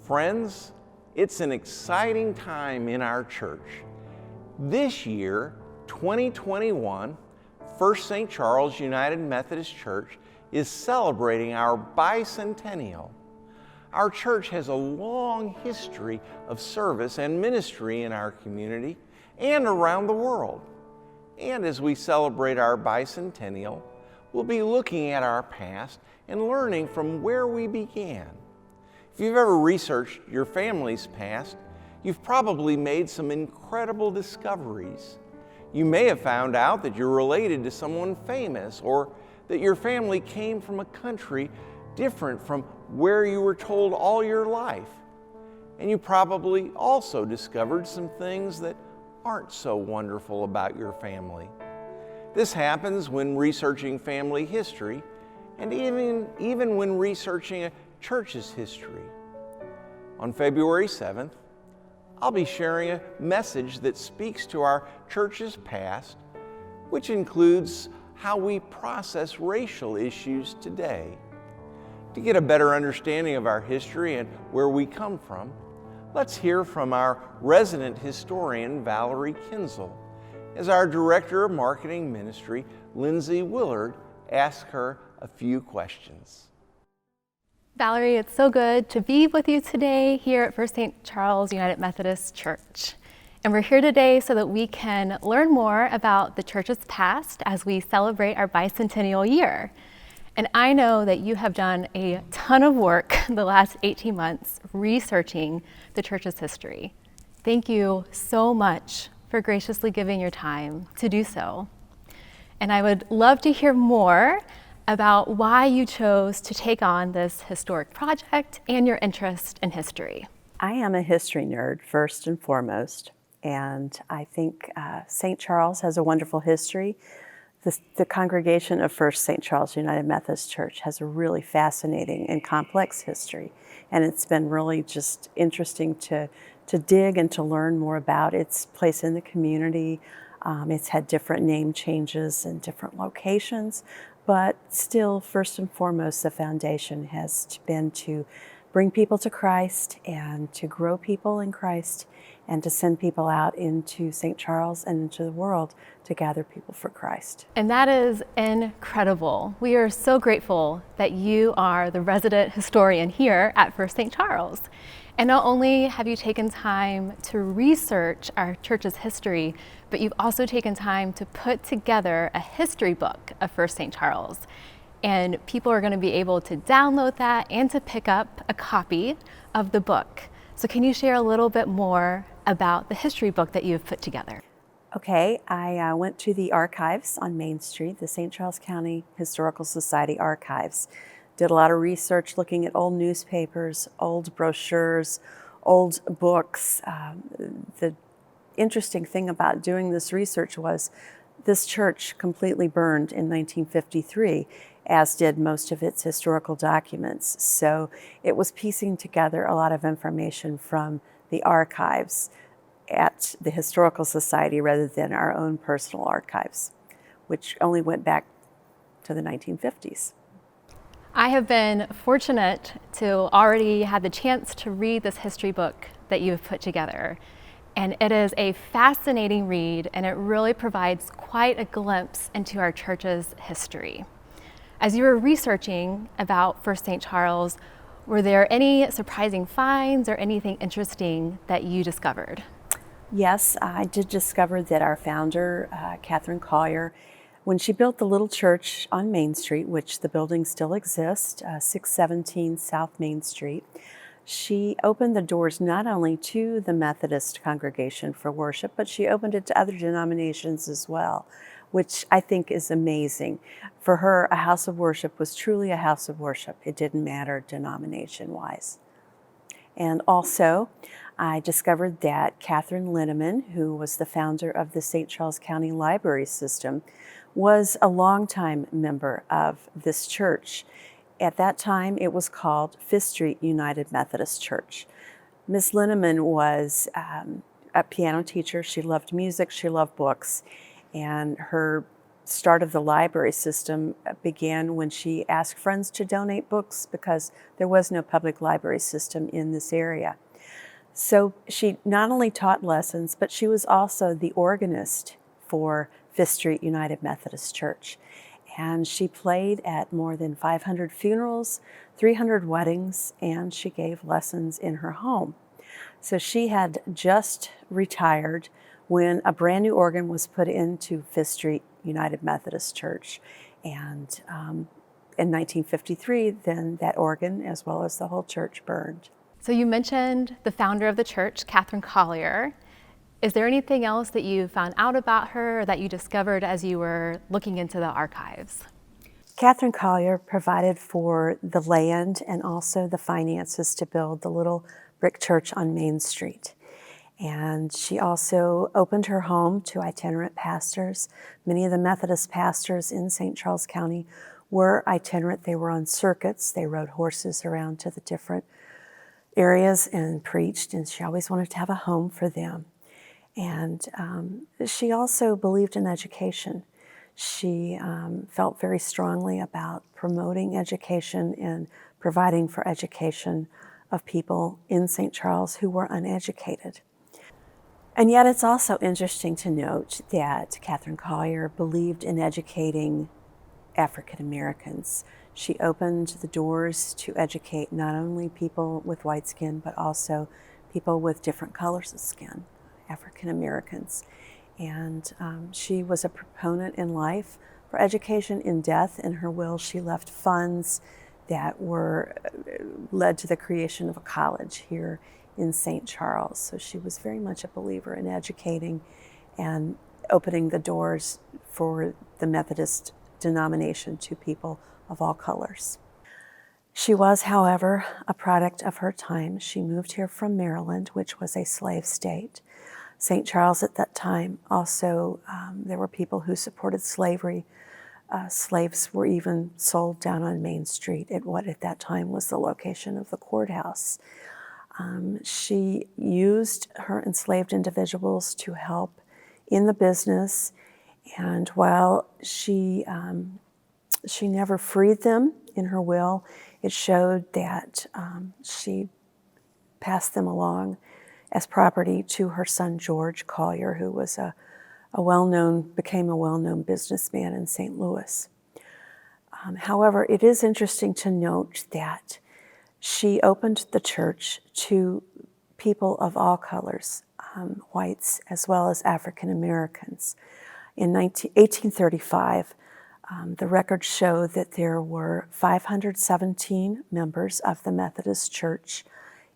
Friends, it's an exciting time in our church. This year, 2021, First St. Charles United Methodist Church is celebrating our bicentennial. Our church has a long history of service and ministry in our community and around the world. And as we celebrate our bicentennial, we'll be looking at our past and learning from where we began. If you've ever researched your family's past, you've probably made some incredible discoveries. You may have found out that you're related to someone famous, or that your family came from a country different from where you were told all your life. And you probably also discovered some things that aren't so wonderful about your family. This happens when researching family history, and even when researching a church's history. On February 7th, I'll be sharing a message that speaks to our church's past, which includes how we process racial issues today. To get a better understanding of our history and where we come from, let's hear from our resident historian, Valerie Kienzle, as our Director of Marketing Ministry, Lindsay Willard, asks her a few questions. Valerie, it's so good to be with you today here at First St. Charles United Methodist Church. And we're here today so that we can learn more about the church's past as we celebrate our bicentennial year. And I know that you have done a ton of work the last 18 months researching the church's history. Thank you so much for graciously giving your time to do so. And I would love to hear more about why you chose to take on this historic project and your interest in history. I am a history nerd, first and foremost, and I think St. Charles has a wonderful history. The congregation of First St. Charles United Methodist Church has a really fascinating and complex history, and it's been really just interesting to dig and to learn more about its place in the community. It's had different name changes and different locations, but still, first and foremost, the foundation has been to bring people to Christ and to grow people in Christ and to send people out into St. Charles and into the world to gather people for Christ. And that is incredible. We are so grateful that you are the resident historian here at First St. Charles. And not only have you taken time to research our church's history, but you've also taken time to put together a history book of First St. Charles. And people are going to be able to download that and to pick up a copy of the book. So can you share a little bit more about the history book that you've put together? Okay, I went to the archives on Main Street, the St. Charles County Historical Society archives. Did a lot of research looking at old newspapers, old brochures, old books. The interesting thing about doing this research was this church completely burned in 1953, as did most of its historical documents. So it was piecing together a lot of information from the archives at the Historical Society rather than our own personal archives, which only went back to the 1950s. I have been fortunate to already have the chance to read this history book that you have put together. And it is a fascinating read, and it really provides quite a glimpse into our church's history. As you were researching about First St. Charles, were there any surprising finds or anything interesting that you discovered? Yes, I did discover that our founder, Kathleen Collier, when she built the little church on Main Street, which the building still exists, 617 South Main Street, she opened the doors not only to the Methodist congregation for worship, but she opened it to other denominations as well, which I think is amazing. For her, a house of worship was truly a house of worship. It didn't matter denomination-wise. And also, I discovered that Kathleen Linnemann, who was the founder of the St. Charles County Library System, was a longtime member of this church. At that time, it was called Fifth Street United Methodist Church. Ms. Linnemann was a piano teacher. She loved music, she loved books, and her start of the library system began when she asked friends to donate books because there was no public library system in this area. So she not only taught lessons, but she was also the organist for Fifth Street United Methodist Church. And she played at more than 500 funerals, 300 weddings, and she gave lessons in her home. So she had just retired when a brand new organ was put into Fifth Street United Methodist Church. And in 1953, then that organ, as well as the whole church, burned. So you mentioned the founder of the church, Kathleen Collier. Is there anything else that you found out about her or that you discovered as you were looking into the archives? Kathleen Collier provided for the land and also the finances to build the little brick church on Main Street. And she also opened her home to itinerant pastors. Many of the Methodist pastors in St. Charles County were itinerant. They were on circuits. They rode horses around to the different areas and preached, and she always wanted to have a home for them. And she also believed in education. She felt very strongly about promoting education and providing for education of people in St. Charles who were uneducated. And yet it's also interesting to note that Kathleen Collier believed in educating African Americans. She opened the doors to educate not only people with white skin, but also people with different colors of skin, African Americans. And she was a proponent in life for education. In death. In her will, she left funds that were led to the creation of a college here in St. Charles. So she was very much a believer in educating and opening the doors for the Methodist denomination to people of all colors. She was, however, a product of her time. She moved here from Maryland, which was a slave state. St. Charles at that time also, there were people who supported slavery. Slaves were even sold down on Main Street at what at that time was the location of the courthouse. She used her enslaved individuals to help in the business, and while she never freed them in her will, it showed that she passed them along as property to her son George Collier, who was became a well-known businessman in St. Louis. However, it is interesting to note that she opened the church to people of all colors, whites as well as African Americans. In 1835, the records show that there were 517 members of the Methodist Church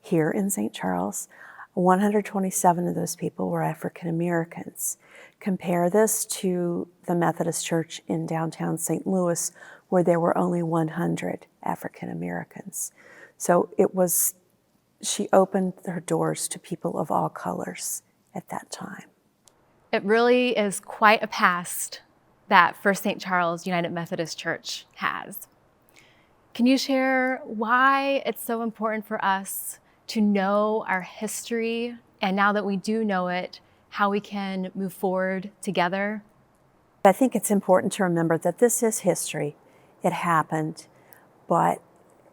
here in St. Charles. 127 of those people were African Americans. Compare this to the Methodist Church in downtown St. Louis, where there were only 100 African Americans. So she opened her doors to people of all colors at that time. It really is quite a past that First St. Charles United Methodist Church has. Can you share why it's so important for us to know our history, and now that we do know it, how we can move forward together? I think it's important to remember that this is history. It happened, but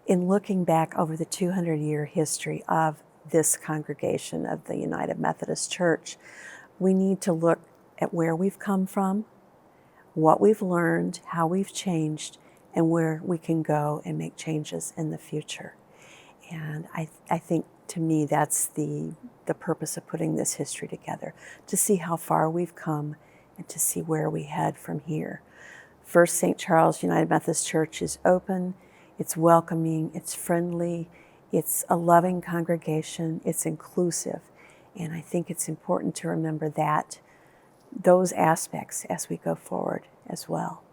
in looking back over the 200-year history of this congregation of the United Methodist Church, we need to look at where we've come from, what we've learned, how we've changed, and where we can go and make changes in the future. And I think, to me, that's the purpose of putting this history together, to see how far we've come and to see where we head from here. First St. Charles United Methodist Church is open, it's welcoming, it's friendly, it's a loving congregation, it's inclusive. And I think it's important to remember those aspects as we go forward as well.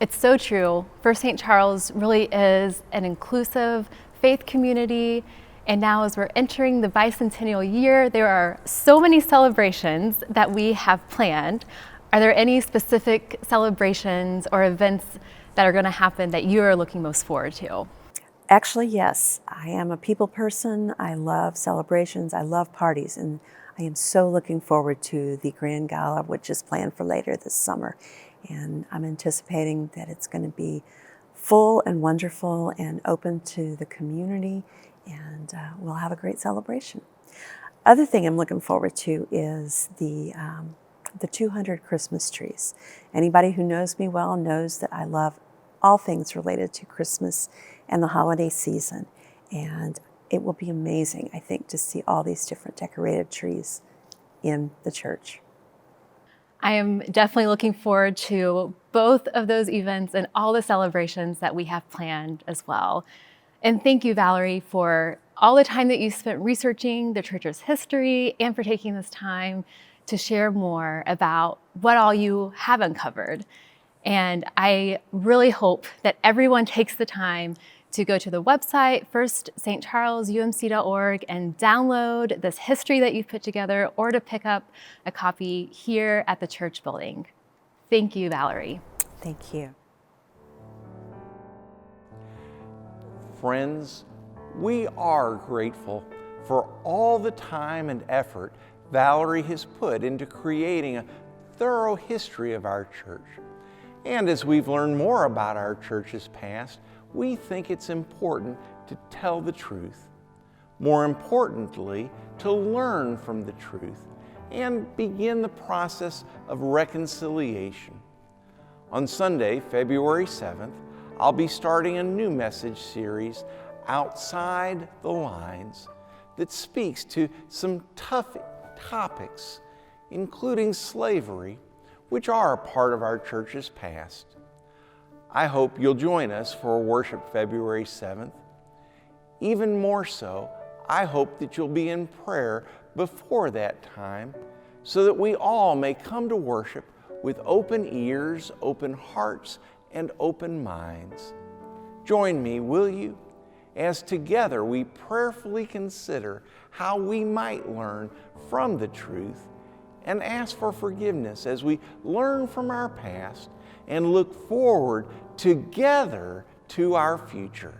It's so true. First St. Charles really is an inclusive faith community. And now as we're entering the bicentennial year, there are so many celebrations that we have planned. Are there any specific celebrations or events that are going to happen that you are looking most forward to? Actually, yes. I am a people person. I love celebrations. I love parties. And I am so looking forward to the Grand Gala, which is planned for later this summer. And I'm anticipating that it's going to be full and wonderful and open to the community. And we'll have a great celebration. Other thing I'm looking forward to is the 200 Christmas trees. Anybody who knows me well knows that I love all things related to Christmas and the holiday season. And it will be amazing, I think, to see all these different decorated trees in the church. I am definitely looking forward to both of those events and all the celebrations that we have planned as well. And thank you, Valerie, for all the time that you spent researching the church's history and for taking this time to share more about what all you have uncovered. And I really hope that everyone takes the time to go to the website, firststcharlesumc.org, and download this history that you've put together, or to pick up a copy here at the church building. Thank you, Valerie. Thank you. Friends, we are grateful for all the time and effort Valerie has put into creating a thorough history of our church. And as we've learned more about our church's past, we think it's important to tell the truth. More importantly, to learn from the truth and begin the process of reconciliation. On Sunday, February 7th, I'll be starting a new message series, Outside the Lines, that speaks to some tough topics, including slavery, which are a part of our church's past. I hope you'll join us for worship February 7th. Even more so, I hope that you'll be in prayer before that time so that we all may come to worship with open ears, open hearts, and open minds. Join me, will you, as together we prayerfully consider how we might learn from the truth and ask for forgiveness as we learn from our past and look forward together to our future.